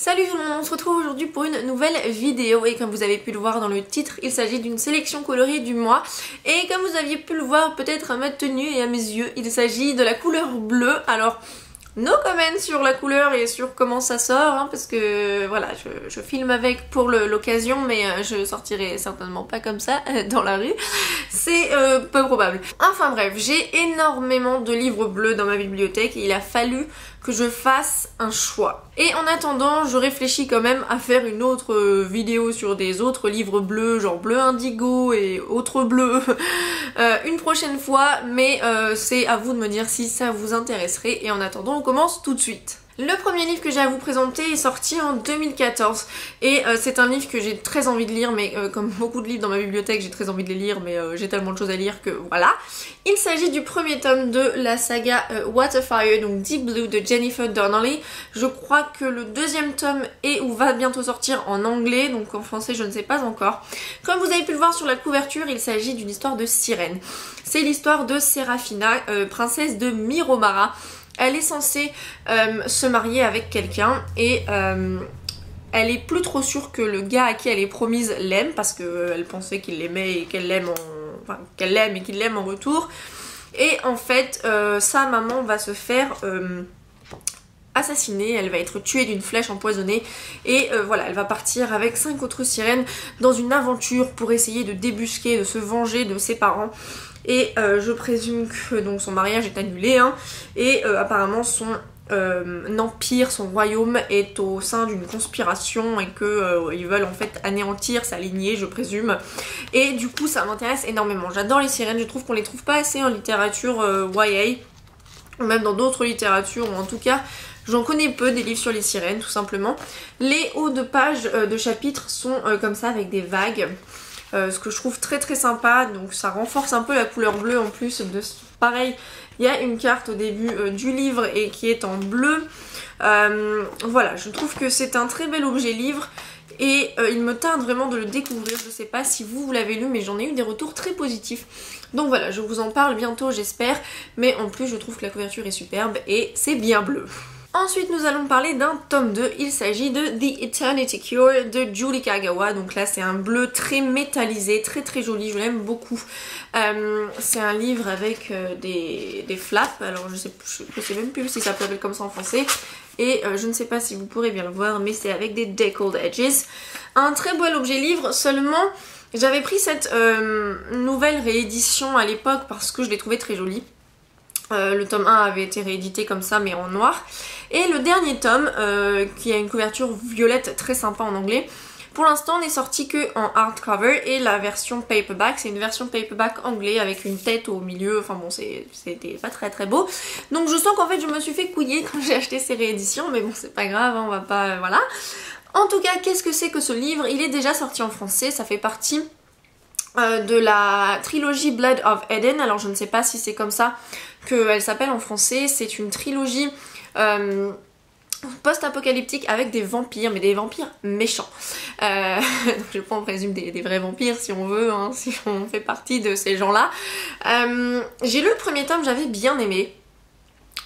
Salut tout le monde, on se retrouve aujourd'hui pour une nouvelle vidéo et comme vous avez pu le voir dans le titre, il s'agit d'une sélection colorée du mois et comme vous aviez pu le voir peut-être à ma tenue et à mes yeux, il s'agit de la couleur bleue. Alors no comment sur la couleur et sur comment ça sort hein, parce que voilà, je filme avec pour l'occasion mais je sortirai certainement pas comme ça dans la rue, c'est peu probable. Enfin bref, j'ai énormément de livres bleus dans ma bibliothèque et il a fallu que je fasse un choix. Et en attendant, je réfléchis quand même à faire une autre vidéo sur des autres livres bleus, genre bleu indigo et autres bleus, une prochaine fois, mais c'est à vous de me dire si ça vous intéresserait. Et en attendant, on commence tout de suite. Le premier livre que j'ai à vous présenter est sorti en 2014 et c'est un livre que j'ai très envie de lire mais comme beaucoup de livres dans ma bibliothèque j'ai très envie de les lire mais j'ai tellement de choses à lire que voilà. Il s'agit du premier tome de la saga Waterfire, donc Deep Blue de Jennifer Donnelly. Je crois que le deuxième tome est ou va bientôt sortir en anglais, donc en français je ne sais pas encore. Comme vous avez pu le voir sur la couverture, il s'agit d'une histoire de sirène. C'est l'histoire de Serafina, princesse de Miromara. Elle est censée se marier avec quelqu'un et elle est plus trop sûre que le gars à qui elle est promise l'aime parce qu'elle pensait qu'il l'aimait et qu'elle l'aime qu'elle l'aime et qu'il l'aime en retour. Et en fait, sa maman va se faire assassinée, elle va être tuée d'une flèche empoisonnée et voilà, elle va partir avec 5 autres sirènes dans une aventure pour essayer de débusquer, de se venger de ses parents. Et je présume que donc son mariage est annulé hein, et apparemment son empire, son royaume est au sein d'une conspiration et que ils veulent en fait anéantir sa lignée, je présume. Et du coup ça m'intéresse énormément. J'adore les sirènes, je trouve qu'on les trouve pas assez en littérature YA ou même dans d'autres littératures, ou en tout cas j'en connais peu des livres sur les sirènes tout simplement. Les hauts de pages de chapitres sont comme ça avec des vagues. Ce que je trouve très très sympa, donc ça renforce un peu la couleur bleue en plus. Pareil, il y a une carte au début du livre et qui est en bleu. Voilà, je trouve que c'est un très bel objet livre et il me tarde vraiment de le découvrir. Je sais pas si vous l'avez lu mais j'en ai eu des retours très positifs. Donc voilà, je vous en parle bientôt j'espère, mais en plus je trouve que la couverture est superbe et c'est bien bleu. Ensuite nous allons parler d'un tome 2, il s'agit de The Eternity Cure de Julie Kagawa. Donc là c'est un bleu très métallisé, très très joli, je l'aime beaucoup. C'est un livre avec des flaps, alors je sais même plus si ça s'appelle comme ça en français. Et je ne sais pas si vous pourrez bien le voir mais c'est avec des deckled edges. Un très beau objet livre, seulement j'avais pris cette nouvelle réédition à l'époque parce que je l'ai trouvé très jolie. Le tome 1 avait été réédité comme ça mais en noir. Et le dernier tome qui a une couverture violette très sympa en anglais, pour l'instant n'est sorti que en hardcover et la version paperback, c'est une version paperback anglais avec une tête au milieu, enfin bon c'était pas très très beau. Donc je sens qu'en fait je me suis fait couiller quand j'ai acheté ces rééditions mais bon c'est pas grave, hein, on va pas... voilà. En tout cas qu'est-ce que c'est que ce livre? Il est déjà sorti en français, ça fait partie de la trilogie Blood of Eden. Alors je ne sais pas si c'est comme ça qu'elle s'appelle en français. C'est une trilogie post-apocalyptique avec des vampires, mais des vampires méchants. Donc je prends en présume des vrais vampires si on veut, hein, si on fait partie de ces gens-là. J'ai lu le premier tome, j'avais bien aimé.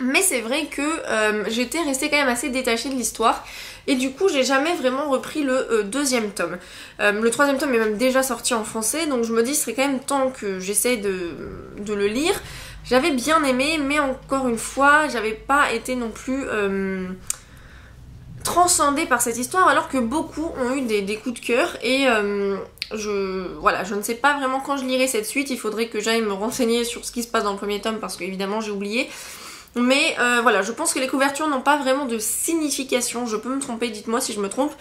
Mais c'est vrai que j'étais restée quand même assez détachée de l'histoire et du coup j'ai jamais vraiment repris le deuxième tome. Le troisième tome est même déjà sorti en français donc je me dis ce serait quand même temps que j'essaie de le lire. J'avais bien aimé mais encore une fois j'avais pas été non plus transcendée par cette histoire alors que beaucoup ont eu des coups de cœur et voilà, je ne sais pas vraiment quand je lirai cette suite, il faudrait que j'aille me renseigner sur ce qui se passe dans le premier tome parce qu'évidemment j'ai oublié. Mais voilà, je pense que les couvertures n'ont pas vraiment de signification, je peux me tromper, dites-moi si je me trompe.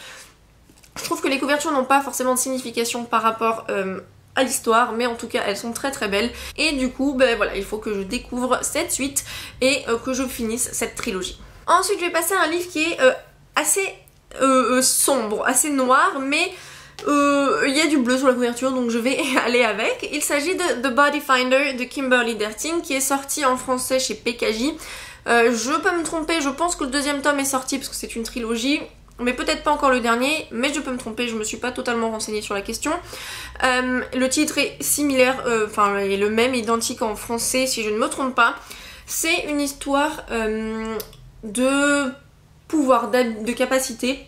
Je trouve que les couvertures n'ont pas forcément de signification par rapport à l'histoire, mais en tout cas elles sont très très belles. Et du coup, ben voilà, il faut que je découvre cette suite et que je finisse cette trilogie. Ensuite je vais passer à un livre qui est assez sombre, assez noir, mais... il y a du bleu sur la couverture donc je vais aller avec. Il s'agit de The Body Finder de Kimberly Derting qui est sorti en français chez PKJ. Je peux me tromper, je pense que le deuxième tome est sorti parce que c'est une trilogie, mais peut-être pas encore le dernier, mais je peux me tromper, je me suis pas totalement renseignée sur la question. Le titre est similaire, enfin est le même, identique en français si je ne me trompe pas. C'est une histoire de pouvoir, de capacité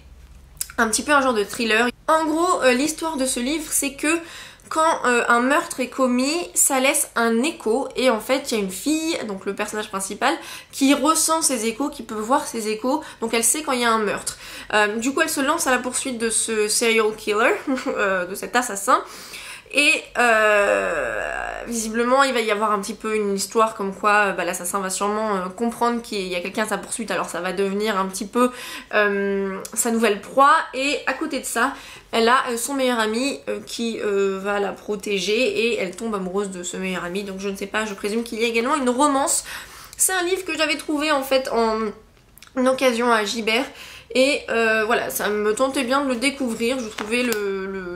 un petit peu un genre de thriller. En gros, l'histoire de ce livre, c'est que quand un meurtre est commis, ça laisse un écho et en fait il y a une fille, donc le personnage principal, qui ressent ces échos, qui peut voir ces échos, donc elle sait quand il y a un meurtre. Du coup elle se lance à la poursuite de ce serial killer, de cet assassin. Et visiblement il va y avoir un petit peu une histoire comme quoi l'assassin va sûrement comprendre qu'il y a quelqu'un à sa poursuite, alors ça va devenir un petit peu sa nouvelle proie. Et à côté de ça elle a son meilleur ami qui va la protéger et elle tombe amoureuse de ce meilleur ami, donc je ne sais pas, je présume qu'il y a également une romance. C'est un livre que j'avais trouvé en fait en occasion à Gibert. Et voilà, ça me tentait bien de le découvrir, je trouvais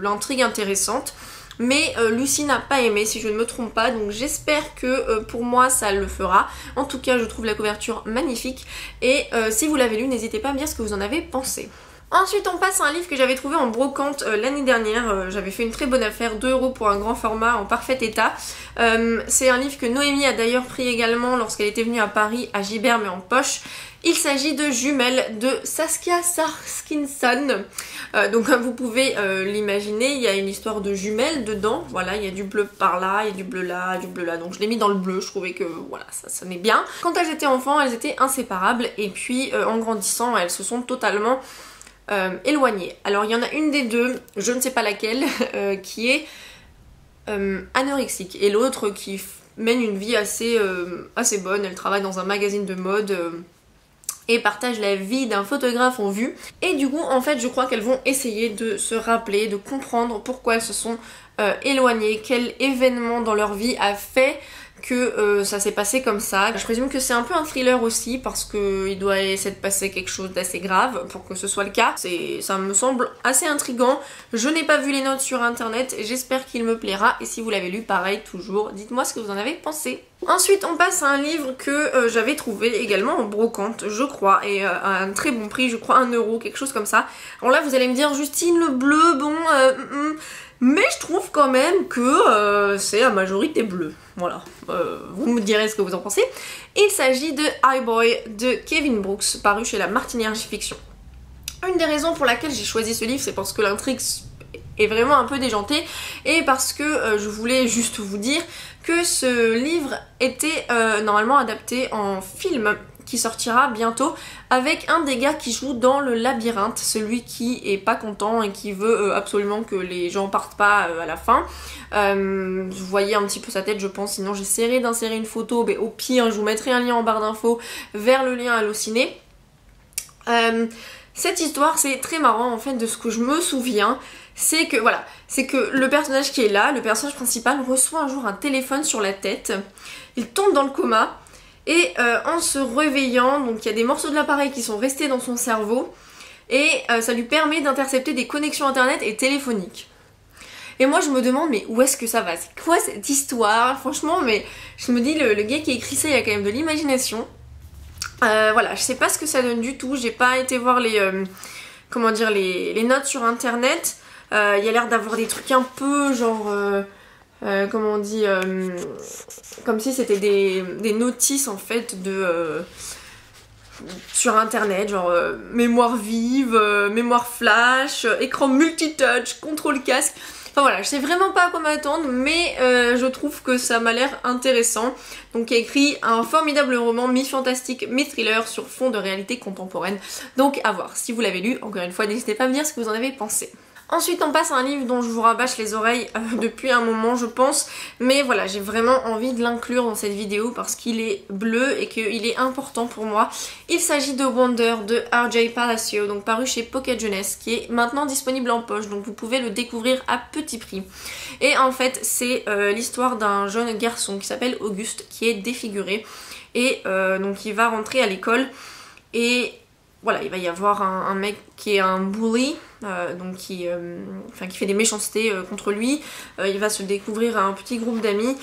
l'intrigue intéressante. Mais Lucie n'a pas aimé si je ne me trompe pas, donc j'espère que pour moi ça le fera. En tout cas je trouve la couverture magnifique et si vous l'avez lu n'hésitez pas à me dire ce que vous en avez pensé. Ensuite on passe à un livre que j'avais trouvé en brocante l'année dernière, j'avais fait une très bonne affaire, 2 € pour un grand format en parfait état. C'est un livre que Noémie a d'ailleurs pris également lorsqu'elle était venue à Paris à Gibert mais en poche. Il s'agit de Jumelles de Saskia Sarskinson. Donc comme vous pouvez l'imaginer, il y a une histoire de jumelles dedans. Voilà, il y a du bleu par là, il y a du bleu là, du bleu là. Donc je l'ai mis dans le bleu, je trouvais que voilà, ça sonnait bien. Quand elles étaient enfants, elles étaient inséparables. Et puis en grandissant, elles se sont totalement éloignées. Alors il y en a une des deux, je ne sais pas laquelle, qui est anorexique. Et l'autre qui mène une vie assez bonne. Elle travaille dans un magazine de mode... et partage la vie d'un photographe en vue. Et du coup, en fait, je crois qu'elles vont essayer de se rappeler, de comprendre pourquoi elles se sont éloignées, quel événement dans leur vie a fait que ça s'est passé comme ça. Je présume que c'est un peu un thriller aussi parce qu'il doit s'être passé quelque chose d'assez grave pour que ce soit le cas. Ça me semble assez intriguant. Je n'ai pas vu les notes sur internet, j'espère qu'il me plaira. Et si vous l'avez lu, pareil, toujours, dites-moi ce que vous en avez pensé. Ensuite on passe à un livre que j'avais trouvé également en brocante je crois et à un très bon prix, je crois 1 €, quelque chose comme ça. Alors là vous allez me dire Justine, le bleu, bon mais je trouve quand même que c'est à majorité bleu. Voilà, vous me direz ce que vous en pensez. Il s'agit de High Boy de Kevin Brooks, paru chez la Martinière Fiction. Une des raisons pour laquelle j'ai choisi ce livre, c'est parce que l'intrigue est vraiment un peu déjantée et parce que je voulais juste vous dire que ce livre était normalement adapté en film qui sortira bientôt avec un des gars qui joue dans le labyrinthe, celui qui est pas content et qui veut absolument que les gens partent pas à la fin. Vous voyez un petit peu sa tête je pense, sinon j'essaierai d'insérer une photo, mais au pire je vous mettrai un lien en barre d'infos vers le lien Allociné. Cette histoire c'est très marrant en fait, de ce que je me souviens. C'est que voilà, c'est que le personnage qui est là, le personnage principal, reçoit un jour un téléphone sur la tête, il tombe dans le coma et en se réveillant, donc il y a des morceaux de l'appareil qui sont restés dans son cerveau et ça lui permet d'intercepter des connexions internet et téléphoniques. Et moi je me demande mais où est-ce que ça va? C'est quoi cette histoire? Franchement mais je me dis le gars qui a écrit ça il a quand même de l'imagination. Voilà, je sais pas ce que ça donne du tout, j'ai pas été voir comment dire, les notes sur internet. Il y a l'air d'avoir des trucs un peu genre comment on dit comme si c'était des notices en fait de sur internet, genre mémoire vive, mémoire flash, écran multitouch, contrôle casque. Enfin voilà, je sais vraiment pas à quoi m'attendre, mais je trouve que ça m'a l'air intéressant. Donc il a écrit un formidable roman mi-fantastique, mi-thriller sur fond de réalité contemporaine. Donc à voir, si vous l'avez lu, encore une fois, n'hésitez pas à me dire ce que vous en avez pensé. Ensuite on passe à un livre dont je vous rabâche les oreilles depuis un moment je pense, mais voilà j'ai vraiment envie de l'inclure dans cette vidéo parce qu'il est bleu et qu'il est important pour moi. Il s'agit de Wonder de R.J. Palacio, donc paru chez Pocket Jeunesse, qui est maintenant disponible en poche, donc vous pouvez le découvrir à petit prix. Et en fait c'est l'histoire d'un jeune garçon qui s'appelle Auguste qui est défiguré et donc il va rentrer à l'école et voilà, il va y avoir un mec qui est un bully, donc qui fait des méchancetés contre lui. Il va se découvrir un petit groupe d'amis.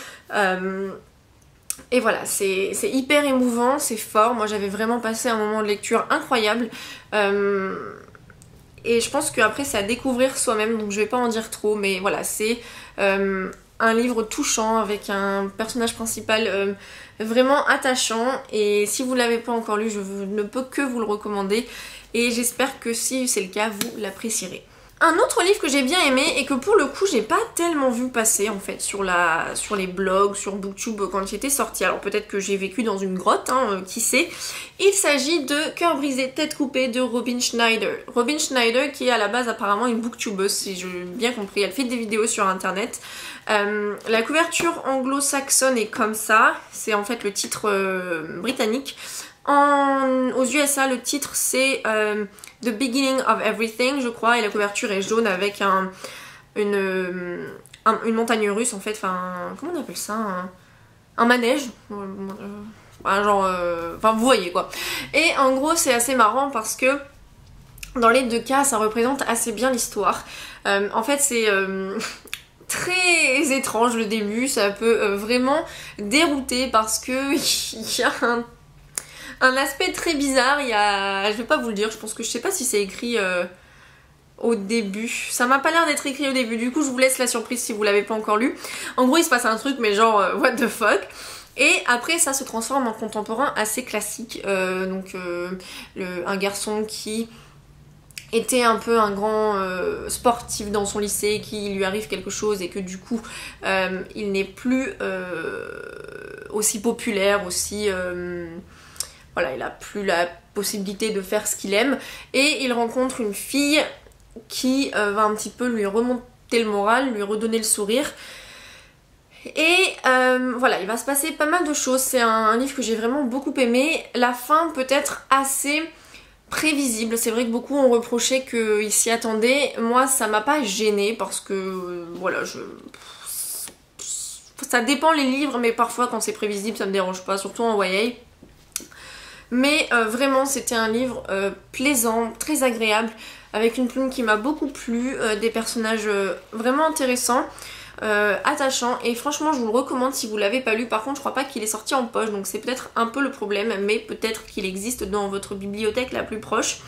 Et voilà, c'est hyper émouvant, c'est fort. Moi j'avais vraiment passé un moment de lecture incroyable. Et je pense qu'après c'est à découvrir soi-même, donc je vais pas en dire trop. Mais voilà, c'est un livre touchant avec un personnage principal vraiment attachant, et si vous ne l'avez pas encore lu, je ne peux que vous le recommander et j'espère que si c'est le cas, vous l'apprécierez. Un autre livre que j'ai bien aimé et que pour le coup j'ai pas tellement vu passer en fait sur les blogs, sur Booktube quand il était sorti, alors peut-être que j'ai vécu dans une grotte, hein, qui sait. Il s'agit de Cœur brisé, tête coupée de Robin Schneider. Robin Schneider qui est à la base apparemment une booktubeuse si j'ai bien compris, elle fait des vidéos sur internet. La couverture anglo-saxonne est comme ça, c'est en fait le titre britannique. Aux USA le titre c'est The Beginning of Everything je crois, et la couverture est jaune avec une montagne russe en fait, enfin comment on appelle ça, un manège, enfin vous voyez quoi. Et en gros c'est assez marrant parce que dans les deux cas ça représente assez bien l'histoire. En fait c'est très étrange le début, ça peut vraiment dérouter parce que il y a un aspect très bizarre, je vais pas vous le dire, je sais pas si c'est écrit au début, ça m'a pas l'air d'être écrit au début, du coup je vous laisse la surprise si vous l'avez pas encore lu. En gros il se passe un truc mais genre what the fuck, et après ça se transforme en contemporain assez classique, un garçon qui était un peu un grand sportif dans son lycée, qui lui arrive quelque chose et que du coup il n'est plus aussi populaire, aussi voilà, il a plus la possibilité de faire ce qu'il aime, et il rencontre une fille qui va un petit peu lui remonter le moral, lui redonner le sourire. Et voilà, il va se passer pas mal de choses. C'est un livre que j'ai vraiment beaucoup aimé. La fin peut être assez prévisible. C'est vrai que beaucoup ont reproché qu'ils s'y attendaient. Moi, ça m'a pas gênée parce que voilà, ça dépend les livres, mais parfois quand c'est prévisible, ça me dérange pas, surtout en YA. Mais vraiment c'était un livre plaisant, très agréable, avec une plume qui m'a beaucoup plu, des personnages vraiment intéressants, attachants, et franchement je vous le recommande si vous l'avez pas lu. Par contre je crois pas qu'il est sorti en poche, donc c'est peut-être un peu le problème, mais peut-être qu'il existe dans votre bibliothèque la plus proche.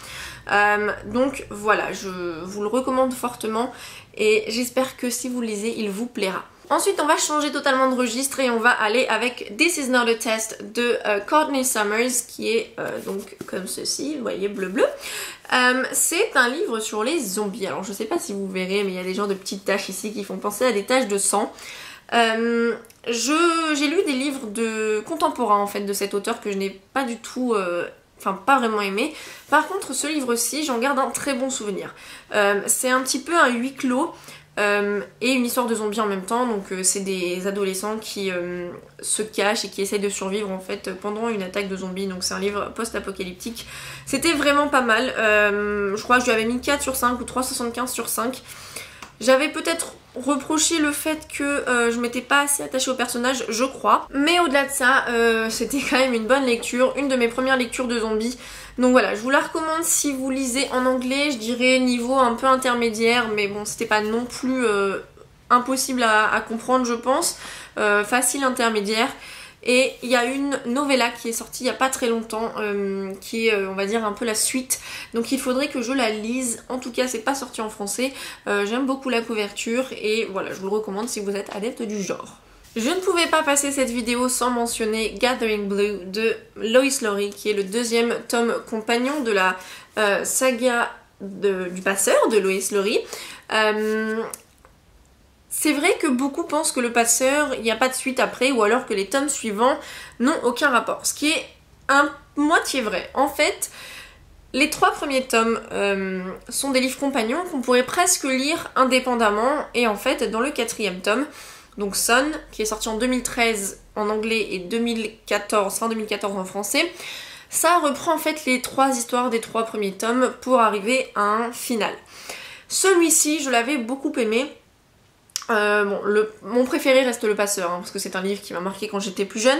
Donc voilà, je vous le recommande fortement et j'espère que si vous le lisez il vous plaira. Ensuite on va changer totalement de registre et on va aller avec This Is Not a Test de Courtney Summers, qui est donc comme ceci, vous voyez, bleu bleu. C'est un livre sur les zombies. Alors je sais pas si vous verrez, mais il y a des genres de petites taches ici qui font penser à des taches de sang. J'ai lu des livres contemporains en fait de cet auteur que je n'ai pas du tout... Enfin pas vraiment aimé. Par contre ce livre-ci j'en garde un très bon souvenir. C'est un petit peu un huis clos et une histoire de zombies en même temps. Donc c'est des adolescents qui se cachent et qui essayent de survivre en fait pendant une attaque de zombies. Donc c'est un livre post-apocalyptique. C'était vraiment pas mal. Je crois que je lui avais mis 4 sur 5 ou 3,75 sur 5. J'avais peut-être reproché le fait que je m'étais pas assez attachée au personnage, je crois. Mais au-delà de ça, c'était quand même une bonne lecture, une de mes premières lectures de zombies. Donc voilà, je vous la recommande si vous lisez en anglais, je dirais niveau un peu intermédiaire, mais bon, c'était pas non plus impossible à comprendre, je pense. Facile intermédiaire. Et il y a une novella qui est sortie il n'y a pas très longtemps, qui est on va dire un peu la suite, donc il faudrait que je la lise. En tout cas c'est pas sorti en français, j'aime beaucoup la couverture et voilà, je vous le recommande si vous êtes adepte du genre. Je ne pouvais pas passer cette vidéo sans mentionner Gathering Blue de Lois Lowry, qui est le deuxième tome compagnon de la saga du passeur de Lois Lowry. C'est vrai que beaucoup pensent que le passeur, il n'y a pas de suite après, ou alors que les tomes suivants n'ont aucun rapport. Ce qui est un moitié vrai. En fait, les 3 premiers tomes sont des livres compagnons qu'on pourrait presque lire indépendamment. Et en fait, dans le 4e tome, donc Son, qui est sorti en 2013 en anglais et fin 2014 en français, ça reprend en fait les 3 histoires des 3 premiers tomes pour arriver à un final. Celui-ci, je l'avais beaucoup aimé. Mon préféré reste Le Passeur, hein, parce que c'est un livre qui m'a marqué quand j'étais plus jeune.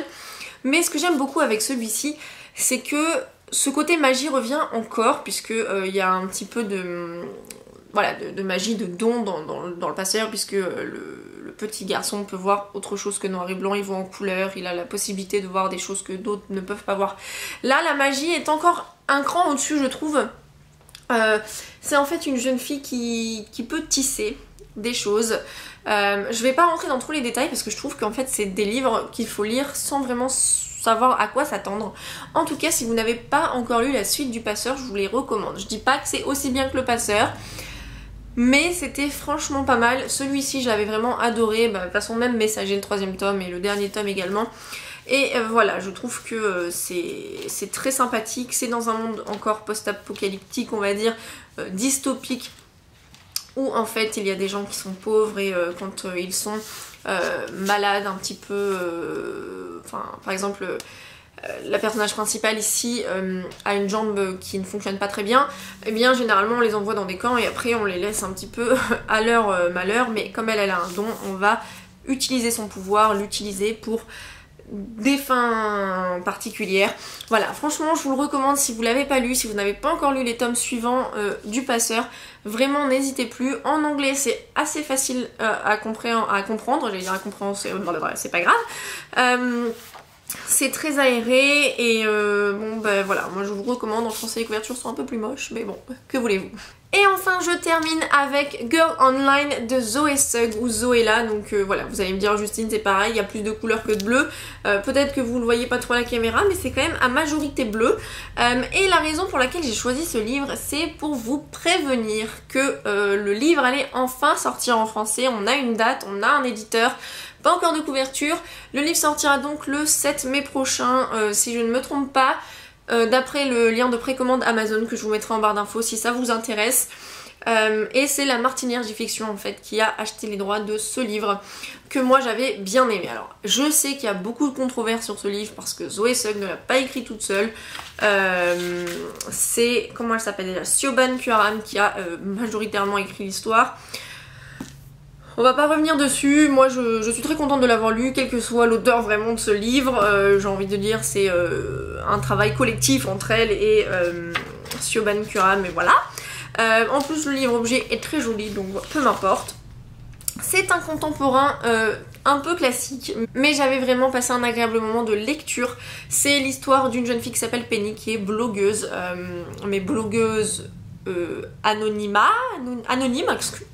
Mais ce que j'aime beaucoup avec celui-ci, c'est que ce côté magie revient encore, puisque il y a un petit peu de magie, de don dans Le Passeur, puisque le petit garçon peut voir autre chose que noir et blanc, il voit en couleur, il a la possibilité de voir des choses que d'autres ne peuvent pas voir. Là, la magie est encore un cran au-dessus, je trouve. C'est en fait une jeune fille qui peut tisser. des choses. Je vais pas rentrer dans tous les détails parce que je trouve qu'en fait c'est des livres qu'il faut lire sans vraiment savoir à quoi s'attendre. En tout cas, si vous n'avez pas encore lu la suite du Passeur, je vous les recommande. Je dis pas que c'est aussi bien que le Passeur, mais c'était franchement pas mal. Celui-ci, je l'avais vraiment adoré. De toute façon, même Messager, le 3e tome et le dernier tome également. Et voilà, je trouve que c'est très sympathique. C'est dans un monde encore post-apocalyptique, on va dire, dystopique, où en fait il y a des gens qui sont pauvres et quand ils sont malades un petit peu, par exemple la personnage principale ici a une jambe qui ne fonctionne pas très bien, et bien généralement on les envoie dans des camps et après on les laisse un petit peu à leur malheur, mais comme elle a un don, on va utiliser son pouvoir, l'utiliser pour des fins particulières. Voilà, franchement je vous le recommande si vous l'avez pas lu, si vous n'avez pas encore lu les tomes suivants du Passeur, vraiment n'hésitez plus. En anglais c'est assez facile à comprendre, j'allais dire à comprendre, c'est pas grave. C'est très aéré et voilà, moi je vous recommande. En français les couvertures sont un peu plus moches, mais bon, que voulez-vous. Et enfin je termine avec Girl Online de Zoé Sugg ou Zoéla. Donc voilà, vous allez me dire Justine c'est pareil, il y a plus de couleurs que de bleu. Peut-être que vous le voyez pas trop à la caméra, mais c'est quand même à majorité bleu. Et la raison pour laquelle j'ai choisi ce livre, c'est pour vous prévenir que le livre allait enfin sortir en français. On a une date, on a un éditeur. Pas encore de couverture. Le livre sortira donc le 7 mai prochain, si je ne me trompe pas, d'après le lien de précommande Amazon que je vous mettrai en barre d'infos si ça vous intéresse. Et c'est la Martinière J-Fiction en fait qui a acheté les droits de ce livre que moi j'avais bien aimé. Alors je sais qu'il y a beaucoup de controverses sur ce livre parce que Zoé Sugg ne l'a pas écrit toute seule. C'est, comment elle s'appelle déjà, Siobhan Kuaran qui a majoritairement écrit l'histoire. On va pas revenir dessus, moi je suis très contente de l'avoir lu, quel que soit l'auteur vraiment de ce livre. J'ai envie de dire c'est un travail collectif entre elle et Siobhan Kuaran, mais voilà. En plus le livre objet est très joli, donc peu m'importe. C'est un contemporain un peu classique, mais j'avais vraiment passé un agréable moment de lecture. C'est l'histoire d'une jeune fille qui s'appelle Penny qui est blogueuse, mais blogueuse... anonyme,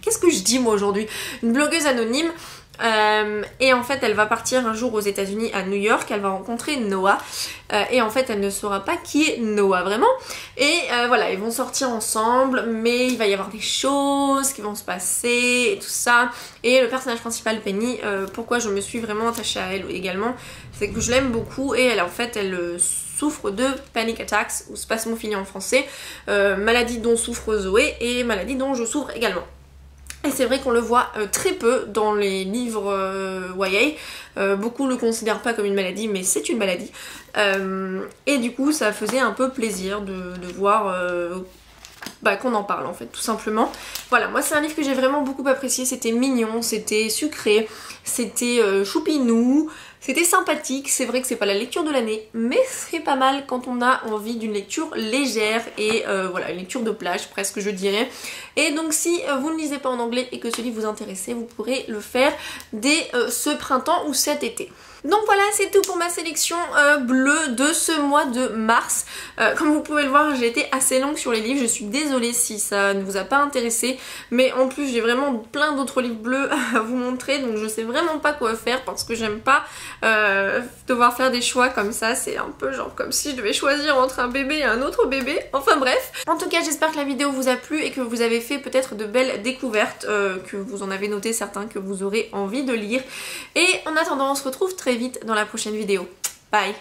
qu'est-ce que je dis moi aujourd'hui, une blogueuse anonyme, et en fait elle va partir un jour aux États-Unis à New York, elle va rencontrer Noah, et en fait elle ne saura pas qui est Noah vraiment, et voilà, ils vont sortir ensemble, mais il va y avoir des choses qui vont se passer et tout ça. Et le personnage principal Penny, pourquoi je me suis vraiment attachée à elle également, c'est que je l'aime beaucoup, et elle en fait elle souffre de panic attacks ou spasmophilie en français, maladie dont souffre Zoé et maladie dont je souffre également. Et c'est vrai qu'on le voit très peu dans les livres YA, beaucoup le considèrent pas comme une maladie, mais c'est une maladie. Et du coup ça faisait un peu plaisir de voir qu'on en parle en fait, tout simplement. Voilà, moi c'est un livre que j'ai vraiment beaucoup apprécié, c'était mignon, c'était sucré, c'était choupinou, c'était sympathique. C'est vrai que c'est pas la lecture de l'année, mais c'est pas mal quand on a envie d'une lecture légère et voilà, une lecture de plage presque je dirais. Et donc si vous ne lisez pas en anglais et que ce livre vous intéresse, vous pourrez le faire dès ce printemps ou cet été. Donc voilà, c'est tout pour ma sélection bleue de ce mois de mars. Comme vous pouvez le voir, j'ai été assez longue sur les livres, je suis désolée si ça ne vous a pas intéressé, mais en plus j'ai vraiment plein d'autres livres bleus à vous montrer, donc je sais vraiment pas quoi faire parce que j'aime pas devoir faire des choix comme ça. C'est un peu genre comme si je devais choisir entre un bébé et un autre bébé, enfin bref. En tout cas j'espère que la vidéo vous a plu et que vous avez fait peut-être de belles découvertes, que vous en avez noté certains que vous aurez envie de lire. Et en attendant on se retrouve très vite dans la prochaine vidéo. Bye!